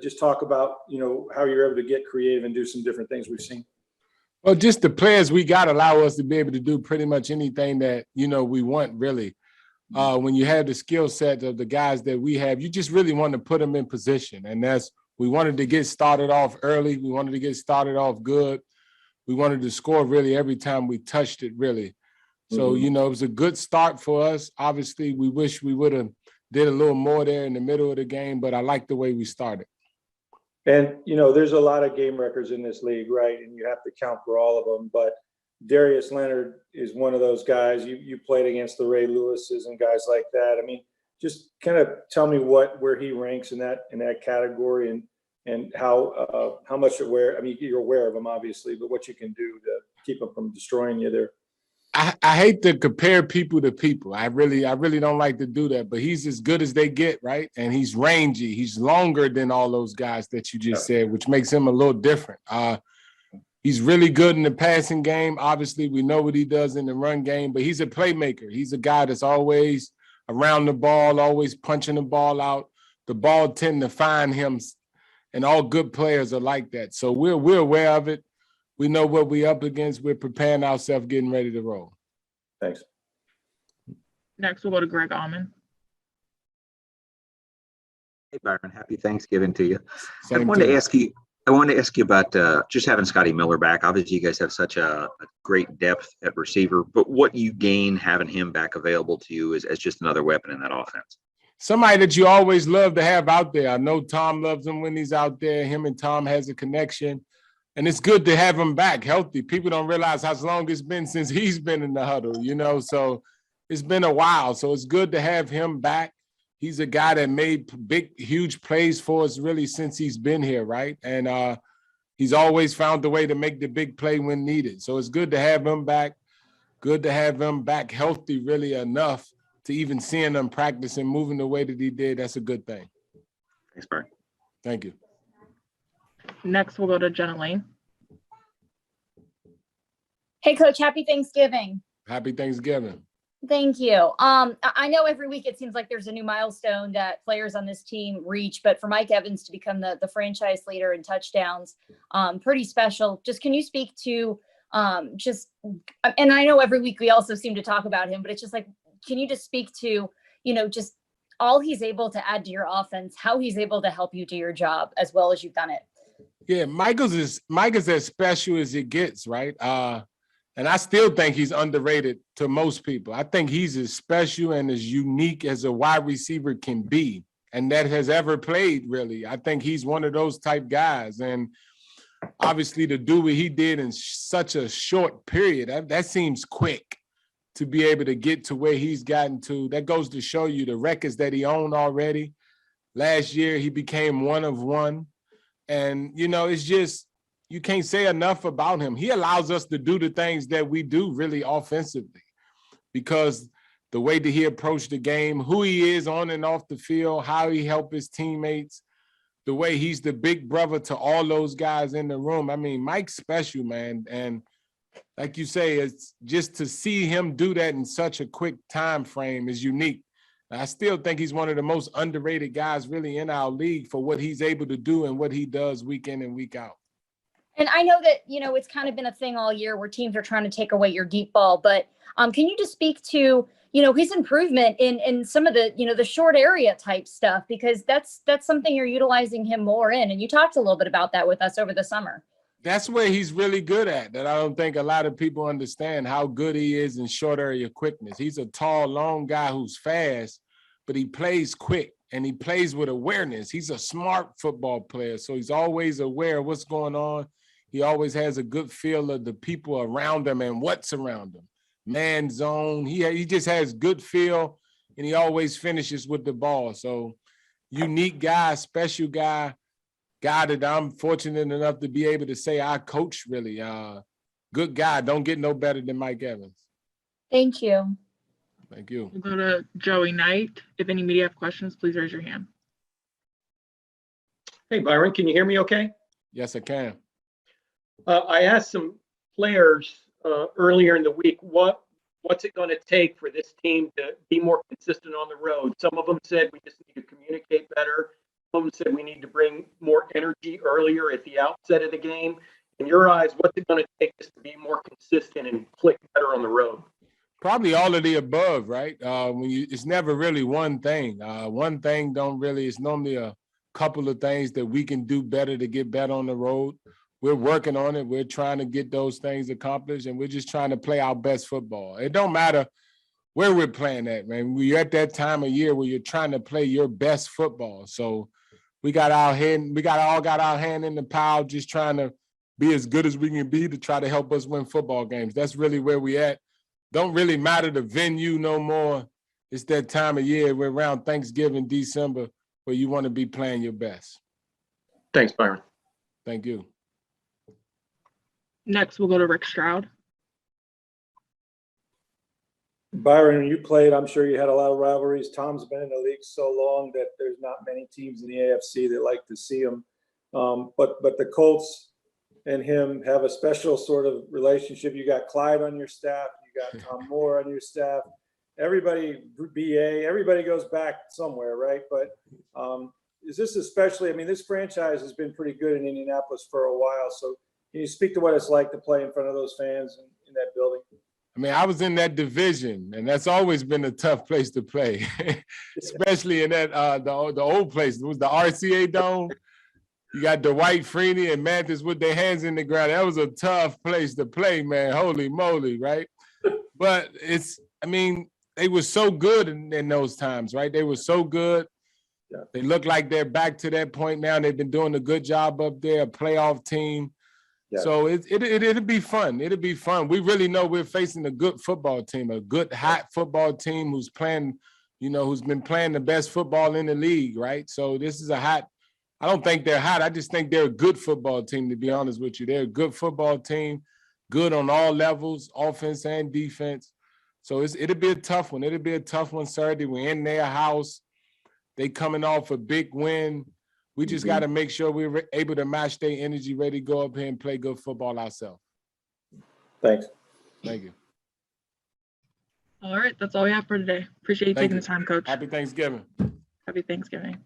just talk about, how you're able to get creative and do some different things we've seen. Well, just the players we got allow us to be able to do pretty much anything that, we want, really. When you have the skill set of the guys that we have, you just really want to put them in position. And we wanted to get started off early. We wanted to get started off good. We wanted to score really every time we touched it, really. So, it was a good start for us. Obviously, we wish we would have did a little more there in the middle of the game, but I like the way we started. And, there's a lot of game records in this league, right? And you have to count for all of them. But Darius Leonard is one of those guys. You played against the Ray Lewises and guys like that. I mean, just kind of tell me where he ranks in that category and how much you're aware. I mean, you're aware of him, obviously, but what you can do to keep him from destroying you there. I hate to compare people to people. I really don't like to do that, but he's as good as they get, right? And he's rangy. He's longer than all those guys that you just said, which makes him a little different. He's really good in the passing game. Obviously, we know what he does in the run game, but he's a playmaker. He's a guy that's always around the ball, always punching the ball out. The ball tend to find him, and all good players are like that. So we're aware of it. We know what we're up against. We're preparing ourselves, getting ready to roll. Thanks. Next, we'll go to Greg Allman. Hey, Byron. Happy Thanksgiving to you. Same I wanted to to ask you about just having Scottie Miller back. Obviously, you guys have such a great depth at receiver, but what you gain having him back available to you as just another weapon in that offense? Somebody that you always love to have out there. I know Tom loves him when he's out there. Him and Tom has a connection. And it's good to have him back healthy. People don't realize how long it's been since he's been in the huddle, so it's been a while. So it's good to have him back. He's a guy that made big, huge plays for us really since he's been here, right? And he's always found a way to make the big play when needed. So it's good to have him back. Good to have him back healthy really enough to even seeing him practice and moving the way that he did. That's a good thing. Thanks, Byron. Thank you. Next, we'll go to Jenna Lane. Hey, Coach, happy Thanksgiving. Happy Thanksgiving. Thank you. I know every week it seems like there's a new milestone that players on this team reach, but for Mike Evans to become the franchise leader in touchdowns, pretty special. Just can you speak to and I know every week we also seem to talk about him, but it's just like, can you just speak to, just all he's able to add to your offense, how he's able to help you do your job as well as you've done it? Yeah, Mike is as special as it gets, right? And I still think he's underrated to most people. I think he's as special and as unique as a wide receiver can be, and that has ever played, really. I think he's one of those type guys. And obviously to do what he did in such a short period, that seems quick to be able to get to where he's gotten to. That goes to show you the records that he owned already. Last year, he became one of one. And, it's just, you can't say enough about him. He allows us to do the things that we do really offensively because the way that he approached the game, who he is on and off the field, how he helped his teammates, the way he's the big brother to all those guys in the room. I mean, Mike's special, man. And like you say, it's just to see him do that in such a quick time frame is unique. I still think he's one of the most underrated guys really in our league for what he's able to do and what he does week in and week out. And I know that, it's kind of been a thing all year where teams are trying to take away your deep ball, but can you just speak to, his improvement in some of the, the short area type stuff, because that's something you're utilizing him more in. And you talked a little bit about that with us over the summer. That's where he's really good at, that I don't think a lot of people understand how good he is in short area quickness. He's a tall, long guy who's fast, but he plays quick and he plays with awareness. He's a smart football player, so he's always aware of what's going on. He always has a good feel of the people around him and what's around him. Man zone, he just has good feel, and he always finishes with the ball. So unique guy, special guy that I'm fortunate enough to be able to say I coach really. Good guy. Don't get no better than Mike Evans. Thank you. Thank you. We'll go to Joey Knight. If any media have questions, please raise your hand. Hey, Byron, can you hear me okay? Yes, I can. I asked some players earlier in the week, what's it going to take for this team to be more consistent on the road? Some of them said we just need to communicate better. Holmes said we need to bring more energy earlier at the outset of the game. In your eyes, what's it going to take us to be more consistent and click better on the road? Probably all of the above, right? It's never really one thing. One thing it's normally a couple of things that we can do better to get better on the road. We're working on it. We're trying to get those things accomplished, and we're just trying to play our best football. It don't matter where we're playing at, man. We're at that time of year where you're trying to play your best football. So we all got our hand in the pile, just trying to be as good as we can be to try to help us win football games. That's really where we at. Don't really matter the venue no more. It's that time of year. We're around Thanksgiving, December, where you want to be playing your best. Thanks, Byron. Thank you. Next, we'll go to Rick Stroud. Byron, you played, I'm sure you had a lot of rivalries. Tom's been in the league so long that there's not many teams in the AFC that like to see him. But the Colts and him have a special sort of relationship. You got Clyde on your staff. You got Tom Moore on your staff. Everybody, BA, everybody goes back somewhere, right? But is this especially, I mean, this franchise has been pretty good in Indianapolis for a while. So can you speak to what it's like to play in front of those fans in that building? I mean, I was in that division, and that's always been a tough place to play, especially in that the old place. It was the RCA Dome. You got Dwight Freeney and Mathis with their hands in the ground. That was a tough place to play, man. Holy moly, right? But they were so good in those times, right? They were so good. Yeah. They look like they're back to that point now. They've been doing a good job up there, a playoff team. Yeah. So it'll be fun. It'll be fun. We really know we're facing a good football team, a good, hot football team who's playing, who's been playing the best football in the league, right? So this is I don't think they're hot. I just think they're a good football team, to be honest with you. They're a good football team, good on all levels, offense and defense. So it'll be a tough one. It'll be a tough one Saturday. We're in their house. They coming off a big win. We just got to make sure we're able to match their energy, ready to go up here and play good football ourselves. Thanks. Thank you. All right, that's all we have for today. Appreciate you taking the time, Coach. Happy Thanksgiving. Happy Thanksgiving.